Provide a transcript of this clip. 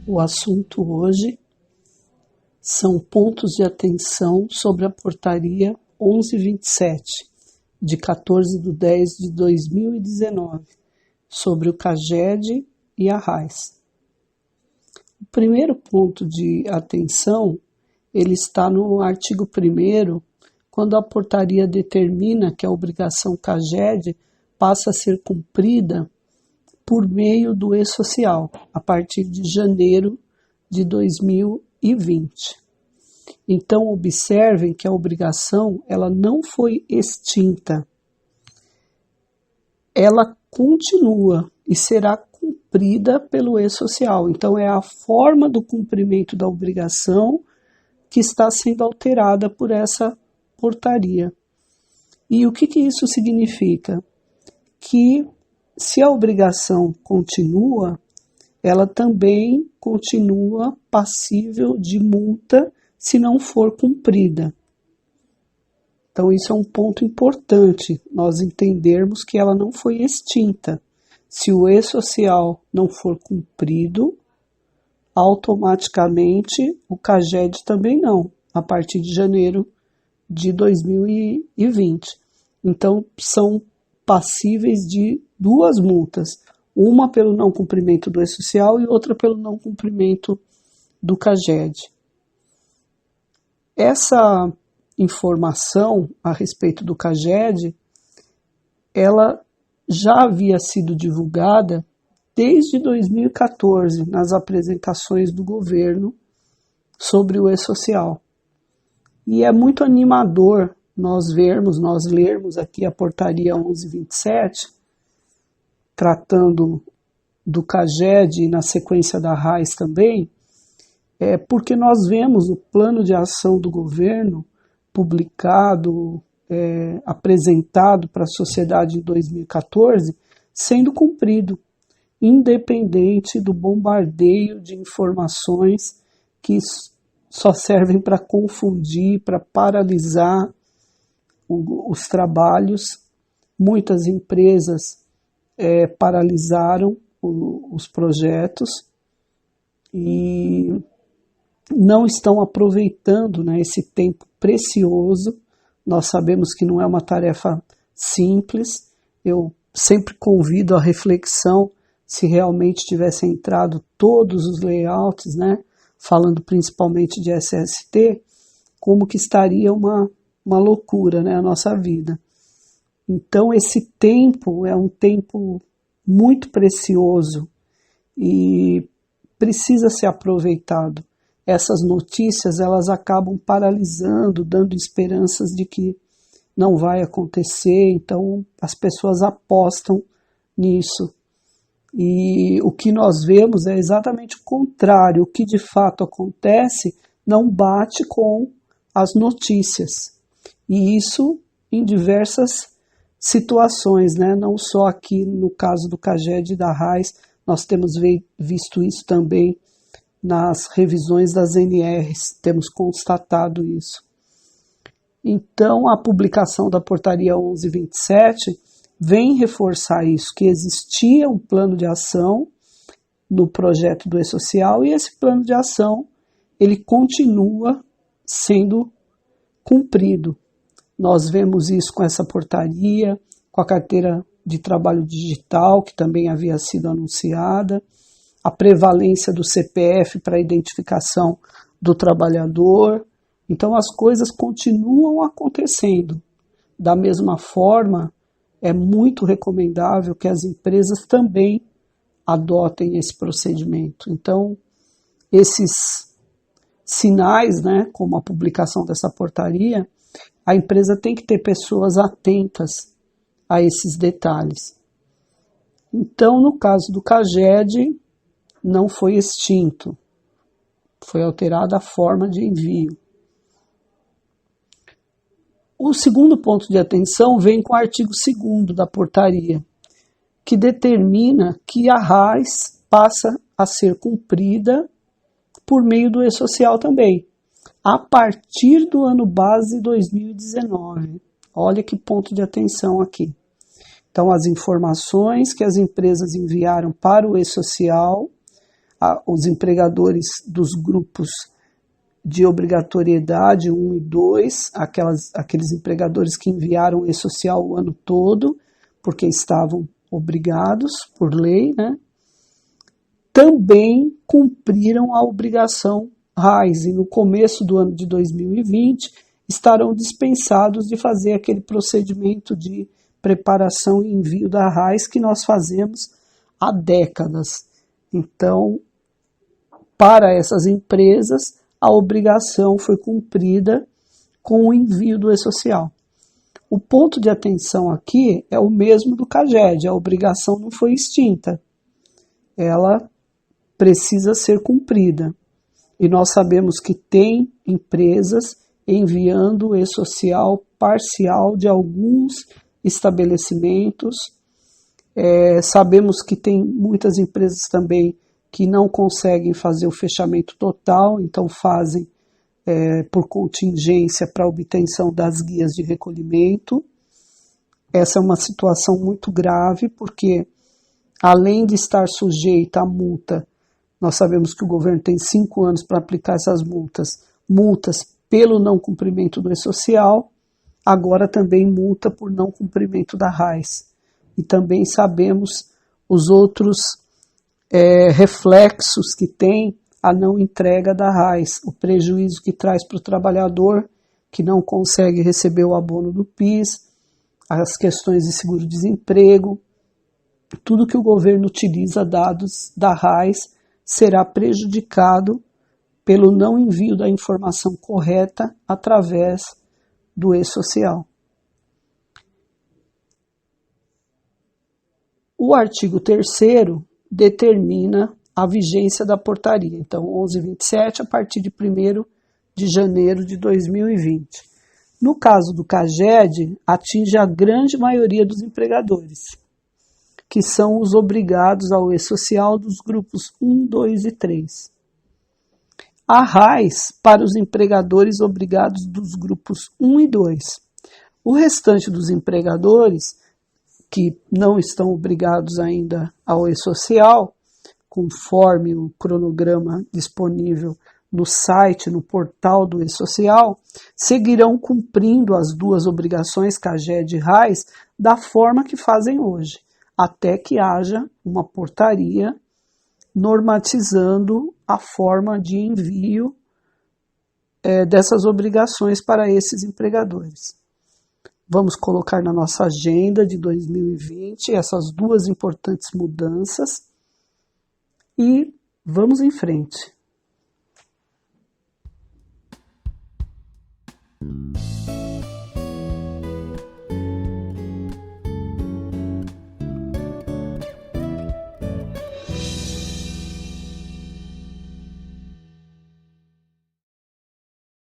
O assunto hoje são pontos de atenção sobre a portaria 1127, de 14/10/2019, sobre o CAGED e a RAIS. O primeiro ponto de atenção, ele está no artigo 1º, quando a portaria determina que a obrigação CAGED passa a ser cumprida por meio do e-social, a partir de janeiro de 2020. Então, observem que a obrigação ela não foi extinta. Ela continua e será cumprida pelo e-social. Então, é a forma do cumprimento da obrigação que está sendo alterada por essa portaria. E o que isso significa? Que se a obrigação continua, ela também continua passível de multa se não for cumprida. Então, isso é um ponto importante, nós entendermos que ela não foi extinta. Se o e-social não for cumprido, automaticamente o CAGED também não, a partir de janeiro de 2020. Então, são passíveis de duas multas, uma pelo não cumprimento do e-social e outra pelo não cumprimento do CAGED. Essa informação a respeito do CAGED, ela já havia sido divulgada desde 2014 nas apresentações do governo sobre o e-social. E é muito animador nós lermos aqui a portaria 1127, tratando do CAGED e na sequência da RAIS também, porque nós vemos o plano de ação do governo publicado, apresentado para a sociedade em 2014, sendo cumprido, independente do bombardeio de informações que só servem para confundir, para paralisar os trabalhos. Muitas empresas paralisaram os projetos e não estão aproveitando, né, esse tempo precioso. Nós sabemos que não é uma tarefa simples. Eu sempre convido a reflexão se realmente tivessem entrado todos os layouts, né, falando principalmente de SST, como que estaria uma loucura, né, a nossa vida. Então, esse tempo é um tempo muito precioso e precisa ser aproveitado. Essas notícias, elas acabam paralisando, dando esperanças de que não vai acontecer, então as pessoas apostam nisso. E o que nós vemos é exatamente o contrário. O que de fato acontece não bate com as notícias. E isso em diversas situações, né? Não só aqui no caso do CAGED e da RAIS, nós temos visto isso também nas revisões das NRs, temos constatado isso. Então, a publicação da portaria 1127 vem reforçar isso, que existia um plano de ação no projeto do e-social e esse plano de ação ele continua sendo cumprido. Nós vemos isso com essa portaria, com a carteira de trabalho digital, que também havia sido anunciada, a prevalência do CPF para a identificação do trabalhador. Então, as coisas continuam acontecendo. Da mesma forma, é muito recomendável que as empresas também adotem esse procedimento. Então, esses sinais, né, como a publicação dessa portaria, a empresa tem que ter pessoas atentas a esses detalhes. Então, no caso do CAGED, não foi extinto, foi alterada a forma de envio. O segundo ponto de atenção vem com o artigo 2º da portaria, que determina que a RAIS passa a ser cumprida por meio do e-social também, a partir do ano base 2019. Olha que ponto de atenção aqui. Então, as informações que as empresas enviaram para o e-social, os empregadores dos grupos de obrigatoriedade 1 e 2, aqueles empregadores que enviaram o e-social o ano todo, porque estavam obrigados por lei, né? Também cumpriram a obrigação RAIS e no começo do ano de 2020 estarão dispensados de fazer aquele procedimento de preparação e envio da RAIS que nós fazemos há décadas. Então, para essas empresas, a obrigação foi cumprida com o envio do e-social. O ponto de atenção aqui é o mesmo do CAGED, a obrigação não foi extinta. Ela precisa ser cumprida. E nós sabemos que tem empresas enviando o e-social parcial de alguns estabelecimentos. Sabemos que tem muitas empresas também que não conseguem fazer o fechamento total, então fazem por contingência para obtenção das guias de recolhimento. Essa é uma situação muito grave, porque além de estar sujeita à multa, nós sabemos que o governo tem 5 anos para aplicar essas multas pelo não cumprimento do e-social, agora também multa por não cumprimento da RAIS. E também sabemos os outros reflexos que tem a não entrega da RAIS, o prejuízo que traz para o trabalhador que não consegue receber o abono do PIS, as questões de seguro-desemprego, tudo que o governo utiliza dados da RAIS será prejudicado pelo não envio da informação correta através do e-social. O artigo 3º determina a vigência da portaria, então 1127 a partir de 1º de janeiro de 2020. No caso do CAGED, atinge a grande maioria dos empregadores, que são os obrigados ao e-social dos grupos 1, 2 e 3. A RAIS para os empregadores obrigados dos grupos 1 e 2. O restante dos empregadores que não estão obrigados ainda ao e-social, conforme o cronograma disponível no site, no portal do e-social, seguirão cumprindo as duas obrigações CAGED e RAIS da forma que fazem hoje, até que haja uma portaria normatizando a forma de envio dessas obrigações para esses empregadores. Vamos colocar na nossa agenda de 2020 essas duas importantes mudanças e vamos em frente.